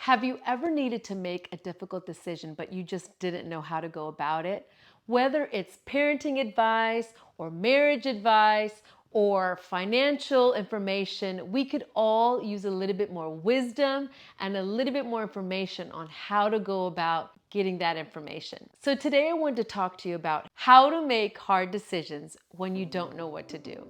Have you ever needed to make a difficult decision, but you just didn't know how to go about it? Whether it's parenting advice or marriage advice or financial information, we could all use a little bit more wisdom and a little bit more information on how to go about getting that information. So today I wanted to talk to you about how to make hard decisions when you don't know what to do.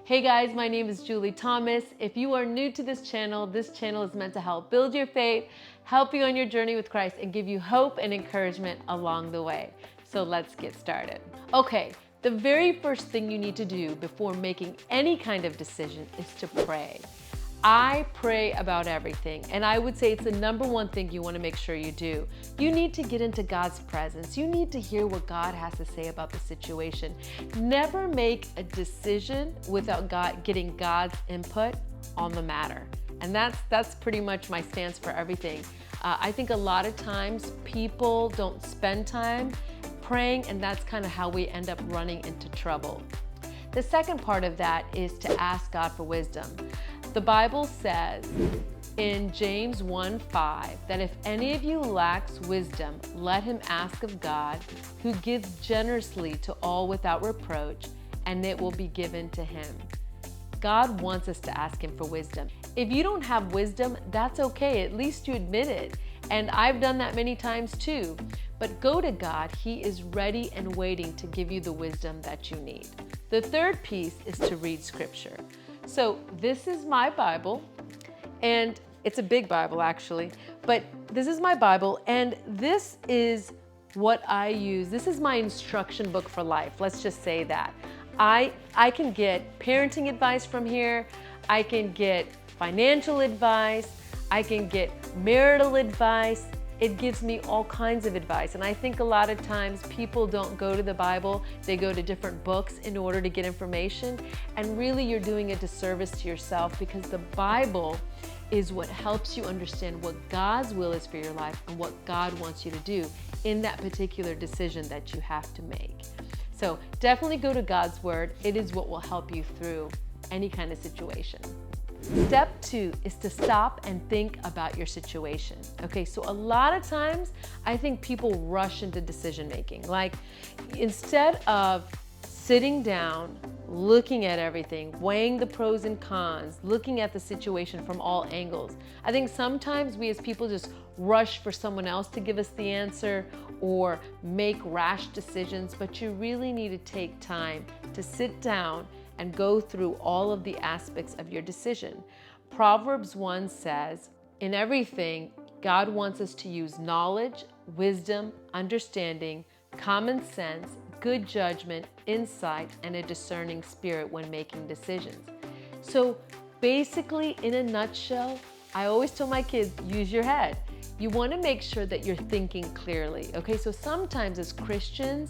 Hey guys, my name is K.Thomas. If you are new to this channel is meant to help build your faith, help you on your journey with Christ, and give you hope and encouragement along the way. So let's get started. Okay, the very first thing you need to do before making any kind of decision is to pray. I pray about everything, and I would say it's the number one thing you want to make sure you do. You need to get into God's presence. You need to hear what God has to say about the situation. Never make a decision without getting God's input on the matter. And that's pretty much my stance for everything. I think a lot of times people don't spend time praying, and that's kind of how we end up running into trouble. The second part of that is to ask God for wisdom. The Bible says in James 1:5 that if any of you lacks wisdom, let him ask of God, who gives generously to all without reproach, and it will be given to him. God wants us to ask him for wisdom. If you don't have wisdom, that's okay. At least you admit it. And I've done that many times too. But go to God. He is ready and waiting to give you the wisdom that you need. The third piece is to read scripture. So this is my Bible, and it's a big Bible actually, but this is my Bible, and this is what I use. This is my instruction book for life. Let's just say that. I can get parenting advice from here. I can get financial advice. I can get marital advice. It gives me all kinds of advice. And I think a lot of times people don't go to the Bible, they go to different books in order to get information. And really you're doing a disservice to yourself, because the Bible is what helps you understand what God's will is for your life and what God wants you to do in that particular decision that you have to make. So definitely go to God's word. It is what will help you through any kind of situation. Step 2 is to stop and think about your situation. Okay, so a lot of times I think people rush into decision making. Like, instead of sitting down, looking at everything, weighing the pros and cons, looking at the situation from all angles, I think sometimes we as people just rush for someone else to give us the answer or make rash decisions, but you really need to take time to sit down and go through all of the aspects of your decision. Proverbs 1 says, in everything, God wants us to use knowledge, wisdom, understanding, common sense, good judgment, insight, and a discerning spirit when making decisions. So basically, in a nutshell, I always tell my kids, use your head. You want to make sure that you're thinking clearly. Okay, so sometimes as Christians,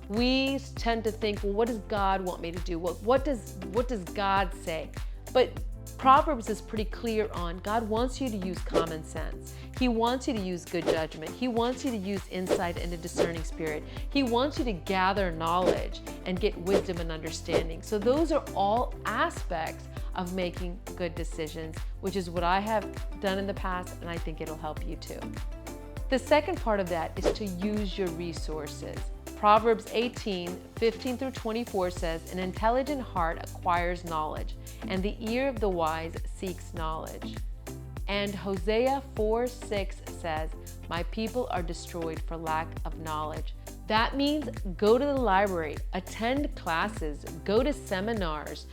we tend to think, well, what does God want me to do? What does God say? But Proverbs is pretty clear on God wants you to use common sense. He wants you to use good judgment. He wants you to use insight and a discerning spirit. He wants you to gather knowledge and get wisdom and understanding. So those are all aspects of making good decisions, which is what I have done in the past, and I think it'll help you too. The second part of that is to use your resources. Proverbs 18:15 through 24 says, an intelligent heart acquires knowledge, and the ear of the wise seeks knowledge. And Hosea 4:6 says, my people are destroyed for lack of knowledge. That means go to the library, attend classes, go to seminars,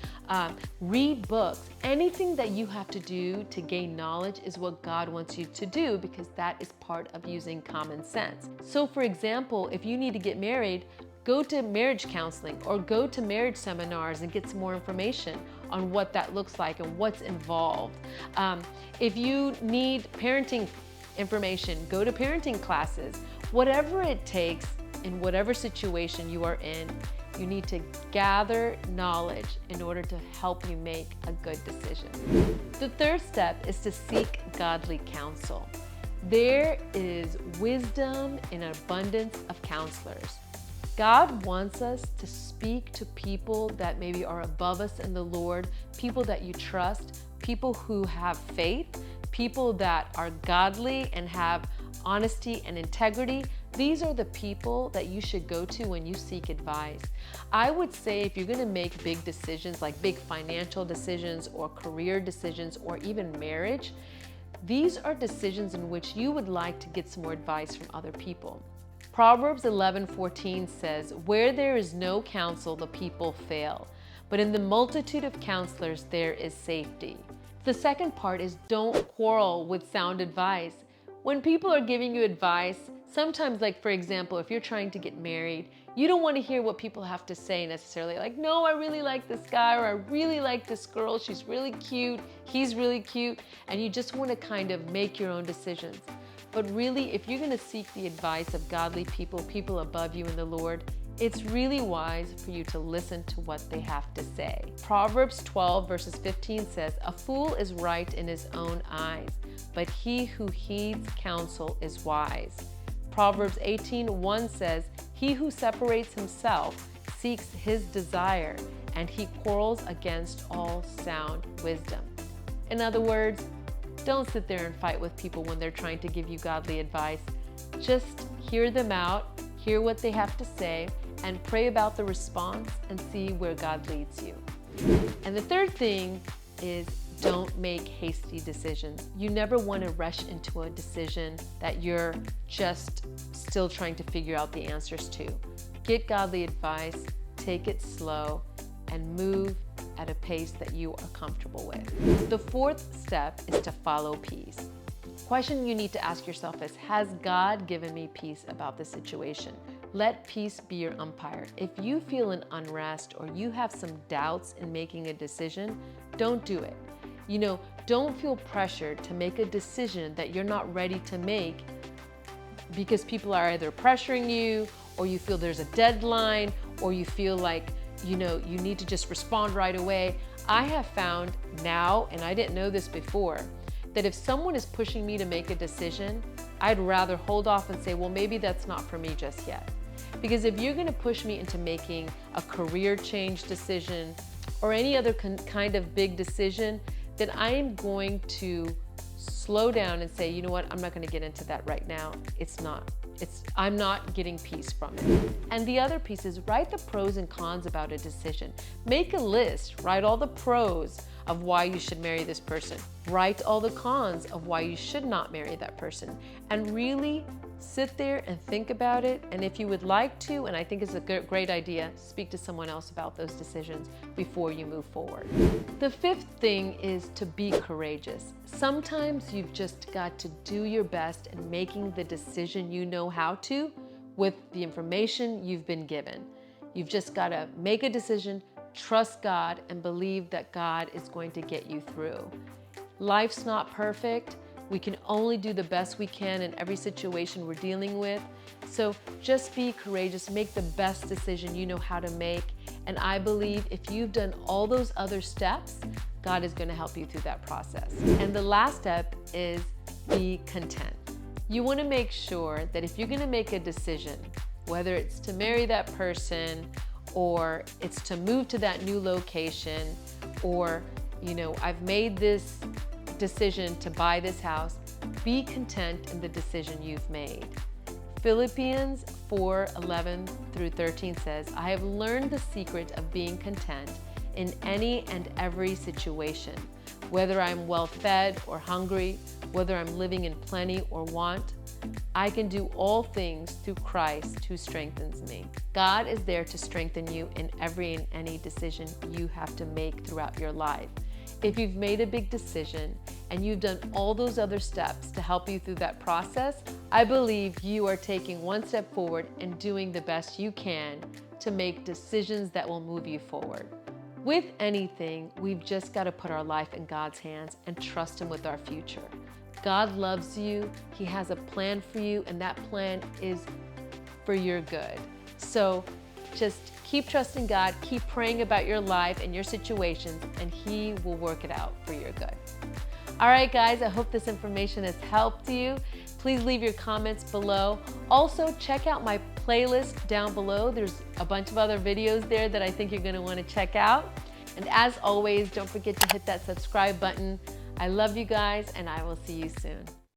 read books. Anything that you have to do to gain knowledge is what God wants you to do, because that is part of using common sense. So for example, if you need to get married, go to marriage counseling or go to marriage seminars and get some more information on what that looks like and what's involved. If you need parenting information, go to parenting classes. Whatever it takes, in whatever situation you are in, you need to gather knowledge in order to help you make a good decision. The third step is to seek godly counsel. There is wisdom in an abundance of counselors. God wants us to speak to people that maybe are above us in the Lord, people that you trust, people who have faith, people that are godly and have honesty and integrity, these are the people that you should go to when you seek advice. I would say if you're gonna make big decisions, like big financial decisions or career decisions or even marriage, these are decisions in which you would like to get some more advice from other people. Proverbs 11:14 says, "Where there is no counsel, the people fail, but in the multitude of counselors there is safety." The second part is don't quarrel with sound advice. When people are giving you advice, sometimes, like for example, if you're trying to get married, you don't want to hear what people have to say necessarily. Like, no, I really like this guy, or I really like this girl. She's really cute. He's really cute. And you just want to kind of make your own decisions. But really, if you're going to seek the advice of godly people, people above you in the Lord, it's really wise for you to listen to what they have to say. Proverbs 12 verses 15 says, "A fool is right in his own eyes, but he who heeds counsel is wise." Proverbs 18:1 says, "He who separates himself seeks his desire, and he quarrels against all sound wisdom." In other words, don't sit there and fight with people when they're trying to give you godly advice. Just hear them out, hear what they have to say, and pray about the response and see where God leads you. And the third thing is don't make hasty decisions. You never want to rush into a decision that you're just still trying to figure out the answers to. Get godly advice, take it slow, and move at a pace that you are comfortable with. The fourth step is to follow peace. Question you need to ask yourself is, has God given me peace about this situation? Let peace be your umpire. If you feel an unrest or you have some doubts in making a decision, don't do it. Don't feel pressured to make a decision that you're not ready to make because people are either pressuring you, or you feel there's a deadline, or you feel like you need to just respond right away. I have found now, and I didn't know this before, that if someone is pushing me to make a decision, I'd rather hold off and say, well, maybe that's not for me just yet. Because if you're gonna push me into making a career change decision or any other kind of big decision, then I am going to slow down and say, you know what, I'm not gonna get into that right now. I'm not getting peace from it. And the other piece is write the pros and cons about a decision. Make a list, write all the pros of why you should marry this person. Write all the cons of why you should not marry that person. And really sit there and think about it. And if you would like to, and I think it's a great idea, speak to someone else about those decisions before you move forward. The fifth thing is to be courageous. Sometimes you've just got to do your best in making the decision you know how to with the information you've been given. You've just got to make a decision, trust God, and believe that God is going to get you through. Life's not perfect. We can only do the best we can in every situation we're dealing with. So just be courageous, make the best decision you know how to make. And I believe if you've done all those other steps, God is going to help you through that process. And the last step is be content. You want to make sure that if you're going to make a decision, whether it's to marry that person, or it's to move to that new location, or I've made this decision to buy this house, be content in the decision you've made. Philippians 4:11 through 13 says, "I have learned the secret of being content in any and every situation, whether I'm well fed or hungry, whether I'm living in plenty or want. I can do all things through Christ who strengthens me." God is there to strengthen you in every and any decision you have to make throughout your life. If you've made a big decision and you've done all those other steps to help you through that process, I believe you are taking one step forward and doing the best you can to make decisions that will move you forward. With anything, we've just got to put our life in God's hands and trust Him with our future. God loves you, He has a plan for you, and that plan is for your good. So just keep trusting God, keep praying about your life and your situations, and He will work it out for your good. All right, guys, I hope this information has helped you. Please leave your comments below. Also, check out my playlist down below. There's a bunch of other videos there that I think you're going to want to check out. And as always, don't forget to hit that subscribe button. I love you guys, and I will see you soon.